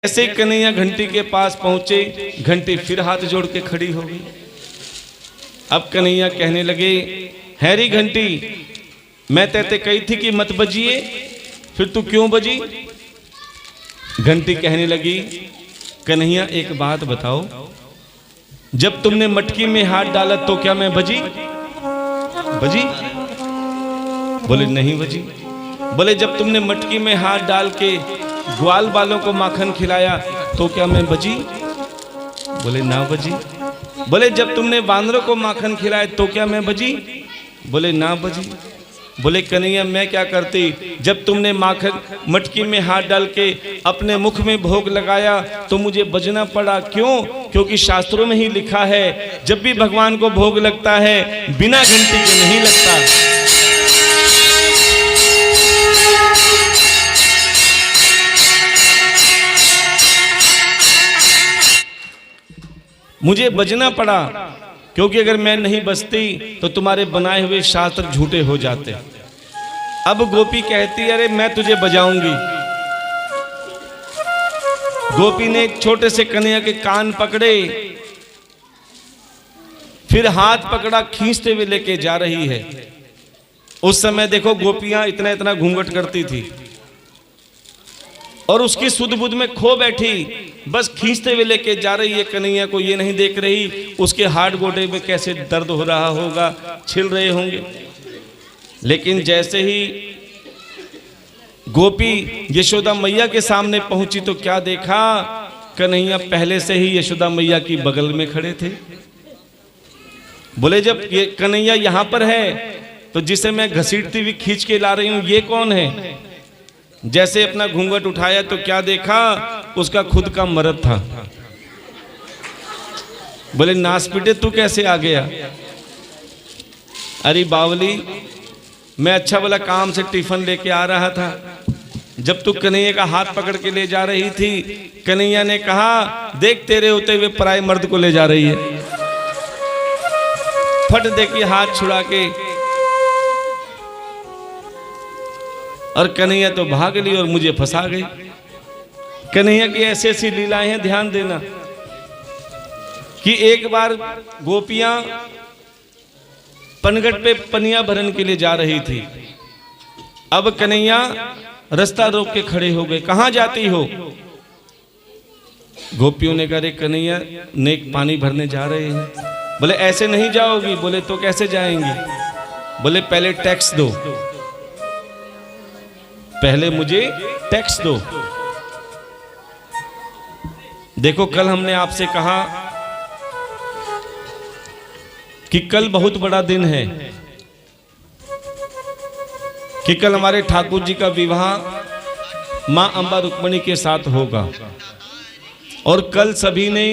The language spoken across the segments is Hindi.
ऐसे ही कन्हैया घंटी के पास पहुंचे, घंटी फिर हाथ जोड़ के खड़ी हो गई। अब कन्हैया कहने लगे, हैरी घंटी, मैं तेते कही थी कि मत बजिए, फिर तू क्यों बजी? घंटी कहने लगी, कन्हैया एक बात बताओ, जब तुमने मटकी में हाथ डाला तो क्या मैं बजी? बजी? बोले नहीं बजी। बोले जब तुमने मटकी में हाथ डाल के ग्वाल बालों को माखन खिलाया तो क्या मैं बजी? बोले ना बजी। बोले जब तुमने बांदरों को माखन खिलाया तो क्या मैं बजी? बोले ना बजी। बोले कन्हैया मैं क्या करती, जब तुमने माखन मटकी में हाथ डाल के अपने मुख में भोग लगाया तो मुझे बजना पड़ा। क्यों? क्योंकि शास्त्रों में ही लिखा है जब भी भगवान को भोग लगता है बिना घंटी के नहीं लगता। मुझे बजना पड़ा क्योंकि अगर मैं नहीं बजती तो तुम्हारे बनाए हुए शास्त्र झूठे हो जाते। अब गोपी कहती, अरे मैं तुझे बजाऊंगी। गोपी ने एक छोटे से कन्हैया के कान पकड़े, फिर हाथ पकड़ा, खींचते हुए लेके जा रही है। उस समय देखो गोपियां इतना इतना घूंघट करती थी और उसकी सुध बुध में खो बैठी, बस खींचते हुए लेके जा रही है कन्हैया को। ये नहीं देख रही उसके हाथ गोडे में कैसे दर्द हो रहा होगा, छिल रहे होंगे। लेकिन जैसे ही गोपी यशोदा मैया के सामने पहुंची तो क्या देखा, कन्हैया पहले से ही यशोदा मैया की बगल में खड़े थे। बोले जब ये कन्हैया यहां पर है तो जिसे मैं घसीटती हुई खींच के ला रही हूं ये कौन है? जैसे अपना घूंघट उठाया तो क्या देखा, उसका खुद का मर्द था। बोले नासपीटे तू कैसे आ गया? अरे बावली, मैं अच्छा वाला काम से टिफिन लेके आ रहा था, जब तू कन्हैया का हाथ पकड़ के ले जा रही थी, कन्हैया ने कहा देख तेरे होते हुए पराये मर्द को ले जा रही है। फट दे के हाथ छुड़ा के, और कन्हैया तो भाग ली और मुझे फंसा गई। कन्हैया की ऐसी ऐसी लीलाएं हैं, ध्यान देना कि एक बार गोपियां पनघट पे पनिया भरन के लिए जा रही थी। अब कन्हैया रास्ता रोक के खड़े हो गए, कहां जाती हो? गोपियों ने कहा कन्हैया नेक पानी भरने जा रहे हैं। बोले ऐसे नहीं जाओगी। बोले तो कैसे जाएंगी? बोले पहले टैक्स दो, पहले मुझे टैक्स दो। देखो कल हमने आपसे कहा कि कल बहुत बड़ा दिन है, कि कल हमारे ठाकुर जी का विवाह मां अंबा रुक्मणी के साथ होगा और कल सभी ने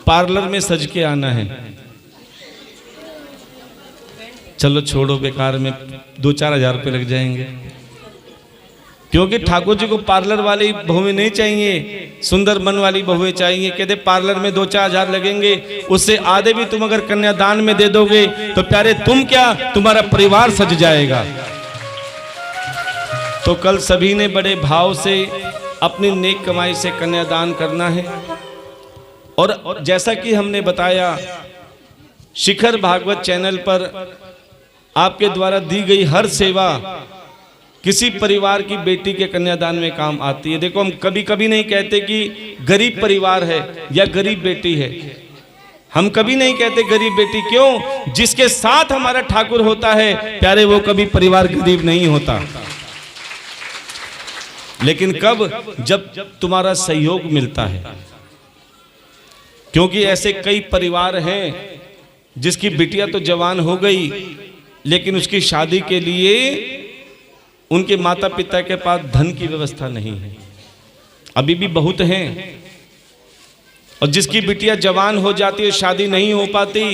पार्लर में सज के आना है। चलो छोड़ो, बेकार में 2-4 हज़ार रुपये लग जाएंगे, क्योंकि ठाकुर जी को पार्लर वाली बहुएं नहीं चाहिए, सुंदर मन वाली बहुएं चाहिए। कहते पार्लर में 2-4 हज़ार लगेंगे, उससे आधे भी तुम अगर कन्यादान में दे दोगे तो प्यारे तुम क्या, तुम्हारा परिवार सज जाएगा। तो कल सभी ने बड़े भाव से अपनी नेक कमाई से कन्यादान करना है। और जैसा कि हमने बताया, शिखर भागवत चैनल पर आपके द्वारा दी गई हर सेवा किसी परिवार की बेटी के कन्यादान में काम आती है। देखो हम कभी कभी नहीं कहते कि गरीब परिवार है या गरीब बेटी है, हम कभी नहीं कहते गरीब बेटी। क्यों? जिसके साथ हमारा ठाकुर होता है प्यारे, वो कभी परिवार गरीब नहीं होता। लेकिन कब? जब तुम्हारा सहयोग मिलता है। क्योंकि ऐसे कई परिवार हैं जिसकी बिटिया तो जवान हो गई लेकिन उसकी शादी के लिए उनके माता पिता के पास धन की व्यवस्था नहीं है, अभी भी बहुत हैं। और जिसकी बिटिया जवान हो जाती है, शादी नहीं हो पाती,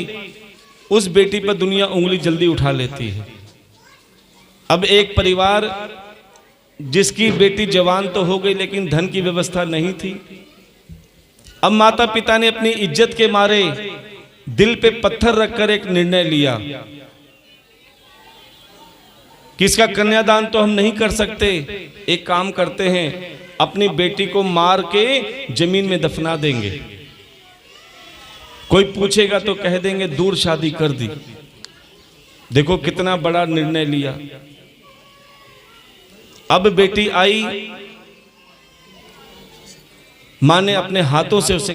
उस बेटी पर दुनिया उंगली जल्दी उठा लेती है। अब एक परिवार जिसकी बेटी जवान तो हो गई लेकिन धन की व्यवस्था नहीं थी, अब माता पिता ने अपनी इज्जत के मारे दिल पे पत्थर रखकर एक निर्णय लिया कि इसका कन्यादान तो हम नहीं कर सकते, एक काम करते हैं अपनी बेटी को मार के जमीन में दफना देंगे। कोई पूछेगा तो कह देंगे दूर शादी कर दी। देखो कितना बड़ा निर्णय लिया। अब बेटी आई, मां ने अपने हाथों से उसे